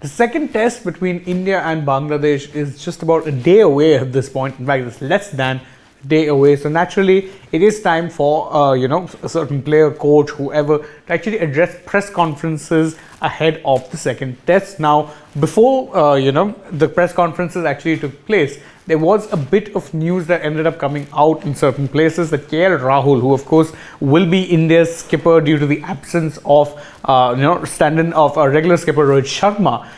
The second test between India and Bangladesh is just about a day away at this point. In fact, it's less than a day away. So naturally, it is time for a certain player, coach, whoever, to actually address press conferences ahead of the second test. Now, before the press conferences actually took place, there was a bit of news that ended up coming out in certain places that KL Rahul, who of course will be India's skipper due to the absence of stand-in of a regular skipper Rohit Sharma,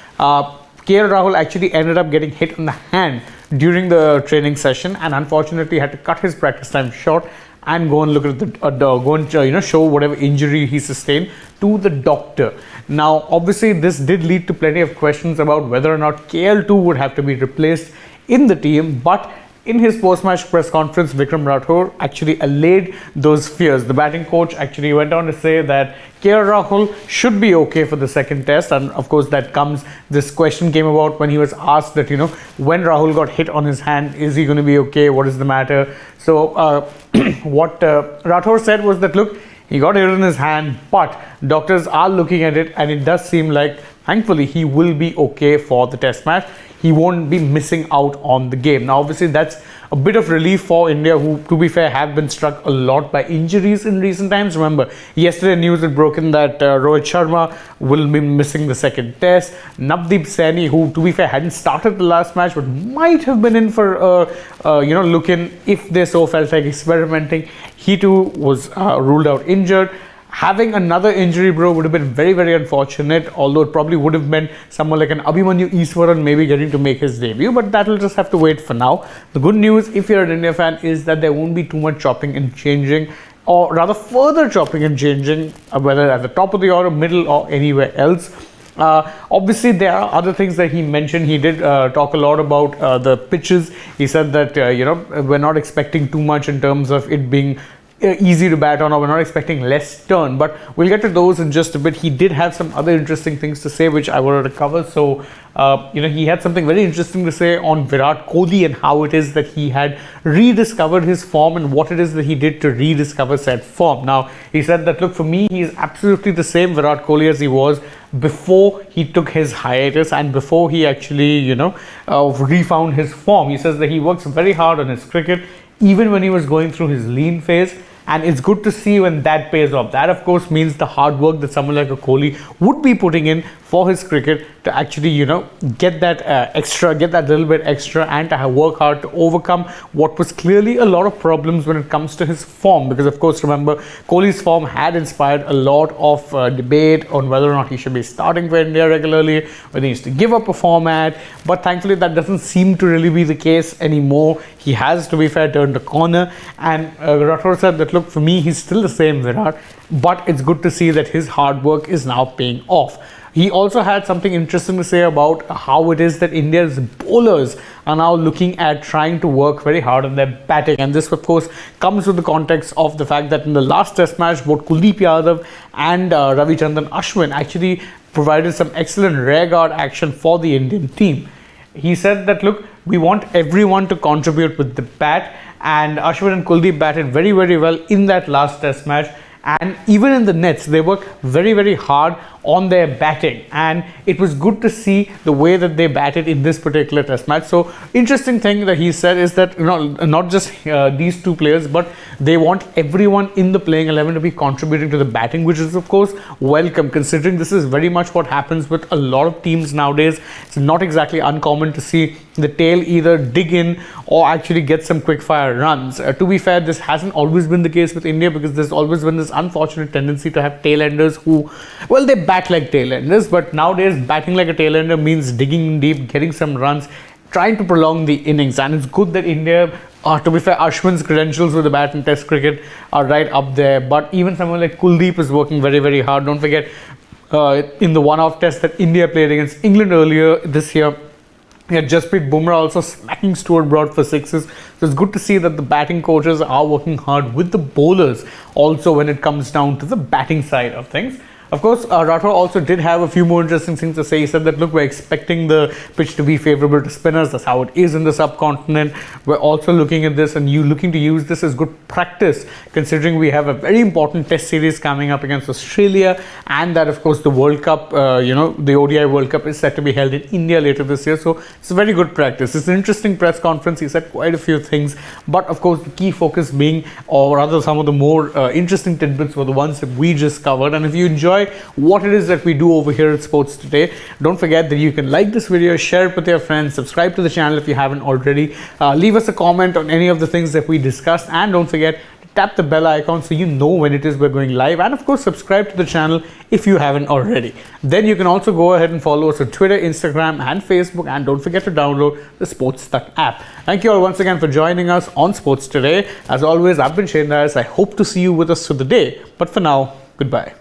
KL Rahul actually ended up getting hit on the hand during the training session and unfortunately had to cut his practice time short and go and look at the show whatever injury he sustained to the doctor. Now, obviously, this did lead to plenty of questions about whether or not KL2 would have to be replaced in the team, but in his post-match press conference, Vikram Rathour actually allayed those fears. The batting coach actually went on to say that KL Rahul should be okay for the second test, and of course this question came about when he was asked that when Rahul got hit on his hand, is he going to be okay? What is the matter? So what Rathour said was that look, he got hit on his hand, but doctors are looking at it, and it does seem like thankfully he will be okay for the test match. He won't be missing out on the game. Now, obviously, that's a bit of relief for India, who, to be fair, have been struck a lot by injuries in recent times. Remember, yesterday news had broken that Rohit Sharma will be missing the second test. Navdeep Saini, who, to be fair, hadn't started the last match, but might have been in for look in if they so felt like experimenting. He too was ruled out injured. Having another injury, bro, would have been very, very unfortunate, although it probably would have meant someone like an Abhimanyu Easwaran maybe getting to make his debut, but that will just have to wait for now. The good news, if you're an India fan, is that there won't be too much chopping and changing, or rather further chopping and changing, whether at the top of the order, middle, or anywhere else. Obviously, there are other things that he mentioned. He did talk a lot about the pitches. He said that, we're not expecting too much in terms of it being easy to bat on, or we're not expecting less turn, but we'll get to those in just a bit. He did have some other interesting things to say which I wanted to cover. So he had something very interesting to say on Virat Kohli and how it is that he had rediscovered his form and what it is that he did to rediscover said form. Now, he said that look, for me, he is absolutely the same Virat Kohli as he was before he took his hiatus and before he actually refound his form. He says that he works very hard on his cricket even when he was going through his lean phase, and it's good to see when that pays off. That of course means the hard work that someone like a Kohli would be putting in for his cricket to actually get that little bit extra and to work hard to overcome what was clearly a lot of problems when it comes to his form, because of course remember, Kohli's form had inspired a lot of debate on whether or not he should be starting for India regularly, whether he needs to give up a format, but thankfully that doesn't seem to really be the case anymore. He has, to be fair, turned the corner, and Rathour said that look, for me, he's still the same Virat, but it's good to see that his hard work is now paying off. He also had something interesting to say about how it is that India's bowlers are now looking at trying to work very hard on their batting, and this of course comes with the context of the fact that in the last test match, both Kuldeep Yadav and Ravichandran Ashwin actually provided some excellent rearguard action for the Indian team. He said that look, we want everyone to contribute with the bat, and Ashwin and Kuldeep batted very, very well in that last test match, and even in the nets they worked very, very hard on their batting, and it was good to see the way that they batted in this particular test match. So interesting thing that he said is that not just these two players, but they want everyone in the playing 11 to be contributing to the batting, which is of course welcome, considering this is very much what happens with a lot of teams nowadays. It's not exactly uncommon to see the tail either dig in or actually get some quick fire runs. To be fair, this hasn't always been the case with India, because there's always been this unfortunate tendency to have tail enders who, well, they bat like tail enders, but nowadays batting like a tail ender means digging deep, getting some runs, trying to prolong the innings. And it's good that India, to be fair, Ashwin's credentials with the bat in test cricket are right up there, but even someone like Kuldeep is working very, very hard. Don't forget, in the one-off test that India played against England earlier this year, we had Jasprit Bumrah also smacking Stuart Broad for sixes. So it's good to see that the batting coaches are working hard with the bowlers also when it comes down to the batting side of things. Of course, Rathour also did have a few more interesting things to say. He said that, look, we're expecting the pitch to be favorable to spinners. That's how it is in the subcontinent. We're also looking at this and you looking to use this as good practice, considering we have a very important test series coming up against Australia, and that, of course, the World Cup, the ODI World Cup is set to be held in India later this year. So it's a very good practice. It's an interesting press conference. He said quite a few things, but of course, the key focus being, or rather some of the more interesting tidbits were the ones that we just covered. And if you enjoy what it is that we do over here at Sports Today, don't forget that you can like this video, share it with your friends, subscribe to the channel if you haven't already, leave us a comment on any of the things that we discussed, and don't forget to tap the bell icon so you know when it is we're going live, and of course subscribe to the channel if you haven't already. Then you can also go ahead and follow us on Twitter, Instagram and Facebook, and don't forget to download the AajTak app. Thank you all once again for joining us on Sports Today. As always, I've been Shane Darius. I hope to see you with us through the day, but for now, goodbye.